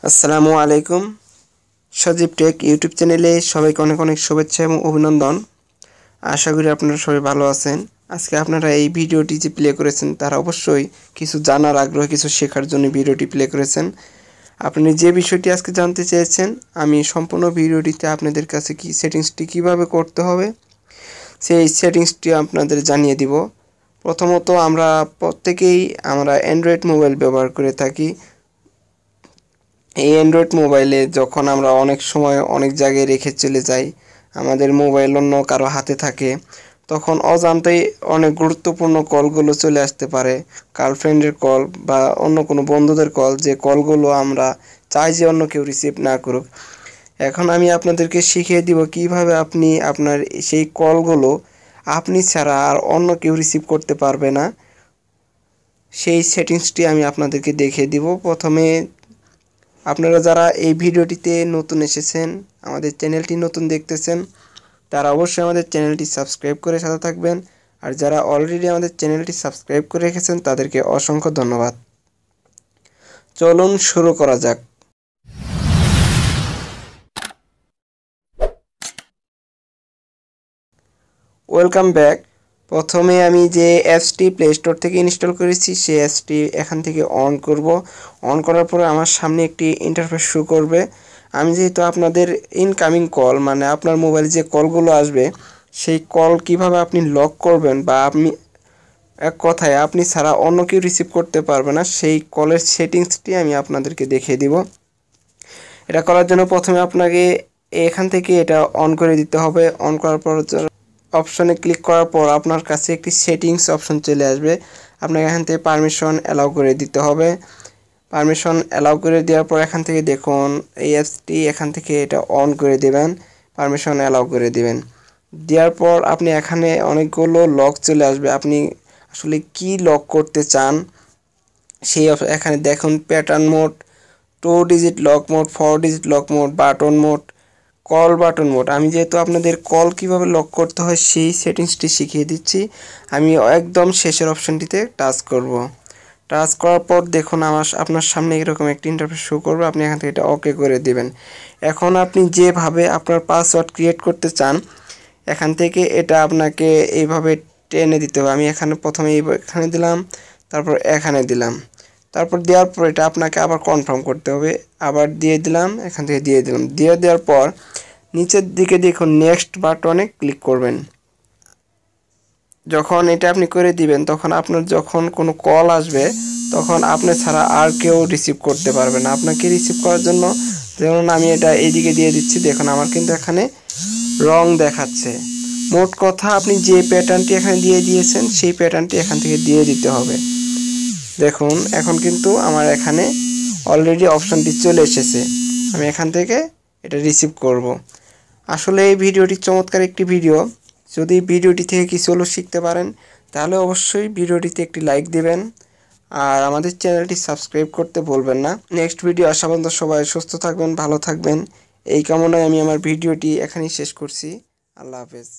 আসসালামু আলাইকুম। সজীব take YouTube চ্যানেলে সবাইকে অনেক অনেক শুভেচ্ছা এবং অভিনন্দন। আশা করি আপনারা সবাই ভালো আছেন। আজকে আপনারা এই ভিডিওটি যে প্লে করেছেন তারা অবশ্যই কিছু জানার আগ্রহ, কিছু শেখার জন্য ভিডিওটি প্লে করেছেন। আপনি যে বিষয়টি আজকে জানতে চেয়েছেন, আমি সম্পূর্ণ ভিডিওটিতে আপনাদের কাছে কি সেটিংসটি কিভাবে করতে হবে সেই সেটিংসটি আপনাদের জানিয়ে দিব। প্রথমত আমরা প্রত্যেকেই অ্যান্ড্রয়েড মোবাইল ব্যবহার করে থাকি। এই অ্যান্ড্রয়েড মোবাইলে যখন আমরা অনেক সময় অনেক জায়গায় রেখে চলে যাই, আমাদের মোবাইল অন্য কারো হাতে থাকে, তখন অজান্তেই অনেক গুরুত্বপূর্ণ কলগুলো চলে আসতে পারে। গার্লফ্রেন্ডের কল বা অন্য কোনো বন্ধুদের কল, যে কলগুলো আমরা চাই যে অন্য কেউ রিসিভ না করুক। এখন আমি আপনাদেরকে শিখিয়ে দিব কিভাবে আপনি আপনার সেই কলগুলো আপনি ছাড়া আর অন্য কেউ রিসিভ করতে পারবে না। সেই সেটিংসটি আমি আপনাদেরকে দেখিয়ে দিব। প্রথমে আপনারা যারা এই ভিডিওটিতে নতুন এসেছেন, আমাদের চ্যানেলটি নতুন দেখতেছেন, তারা অবশ্যই আমাদের চ্যানেলটি সাবস্ক্রাইব করে সাথে থাকবেন। আর যারা অলরেডি আমাদের চ্যানেলটি সাবস্ক্রাইব করে রেখেছেন তাদেরকে অসংখ্য ধন্যবাদ। চলুন শুরু করা যাক। Welcome back. প্রথমে আমি যে অ্যাপসটি প্লে স্টোর থেকে ইনস্টল করেছি সেই অ্যাপসটি এখান থেকে অন করব। অন করার পরে আমার সামনে একটি ইন্টারফেস শো করবে। আমি যেহেতু আপনাদের ইনকামিং কল, মানে আপনার মোবাইলে যে কলগুলো আসবে সেই কল কিভাবে আপনি লক করবেন, বা আপনি এক কথায় আপনি ছাড়া অন্য কেউ রিসিভ করতে পারবে না, সেই কলের সেটিংসটি আমি আপনাদেরকে দেখিয়ে দিব। এটা করার জন্য প্রথমে আপনাকে এখান থেকে এটা অন করে দিতে হবে। অন করার পর অপশনে ক্লিক করার পর আপনার কাছে একটি সেটিংস অপশন চলে আসবে। আপনাকে এখান থেকে পারমিশন অ্যালাউ করে দিতে হবে। পারমিশন অ্যালাউ করে দেওয়ার পর এখান থেকে দেখুন এই অ্যাপসটি এখান থেকে এটা অন করে দেবেন, পারমিশন অ্যালাউ করে দিবেন। দেওয়ার পর আপনি এখানে অনেকগুলো লক চলে আসবে। আপনি আসলে কি লক করতে চান সেই এখানে দেখুন pattern mode, 2 digit lock mode, 4 digit lock mode, button mode, call button mode. আমি যেহেতু আপনাদের কল কিভাবে লক করতে হয় সেই সেটিংসটি শিখিয়ে দিচ্ছি, আমি একদম শেষের অপশনটিতে টাচ করব। টাচ করার পর দেখুন আপনার সামনে এরকম একটি ইন্টারফেস শো করবে। আপনি এখান থেকে এটা ওকে করে দিবেন। এখন আপনি যেভাবে আপনার পাসওয়ার্ড ক্রিয়েট করতে চান এখান থেকে এটা আপনাকে এইভাবে টেনে দিতে হবে। আমি এখানে প্রথমে এখানে দিলাম, তারপর এখানে দিলাম, তারপর দেওয়ার পর এটা আপনাকে আবার কনফার্ম করতে হবে। আবার দিয়ে দিলাম, এখান থেকে দিয়ে দিলাম। দিয়ে দেওয়ার পর নিচের দিকে দেখুন নেক্সট বাটনে ক্লিক করবেন। যখন এটা আপনি করে দিবেন তখন আপনার যখন কোনো কল আসবে তখন আপনি ছাড়া আর কেউ রিসিভ করতে পারবে না। আপনাকে রিসিভ করার জন্য যেমন আমি এটা এইদিকে দিয়ে দিচ্ছি, দেখুন আমার কিন্তু এখানে রং দেখাচ্ছে। মোট কথা আপনি যে প্যাটার্নটি এখানে দিয়ে দিয়েছেন সেই প্যাটার্নটি এখান থেকে দিয়ে দিতে হবে। দেখুন এখন কিন্তু আমার এখানে অলরেডি অপশনটি চলে এসেছে। আমি এখান থেকে এটা রিসিভ করব। আসলে এই ভিডিওটি চমৎকার একটি ভিডিও। যদি ভিডিওটি থেকে কিছু হলো শিখতে পারেন তাহলে অবশ্যই ভিডিওটিতে একটি লাইক দিবেন আর আমাদের চ্যানেলটি সাবস্ক্রাইব করতে ভুলবেন না। নেক্সট ভিডিও আসা পর্যন্ত সবাই সুস্থ থাকবেন, ভালো থাকবেন, এই কামনায় আমি আমার ভিডিওটি এখানেই শেষ করছি। আল্লাহ হাফেজ।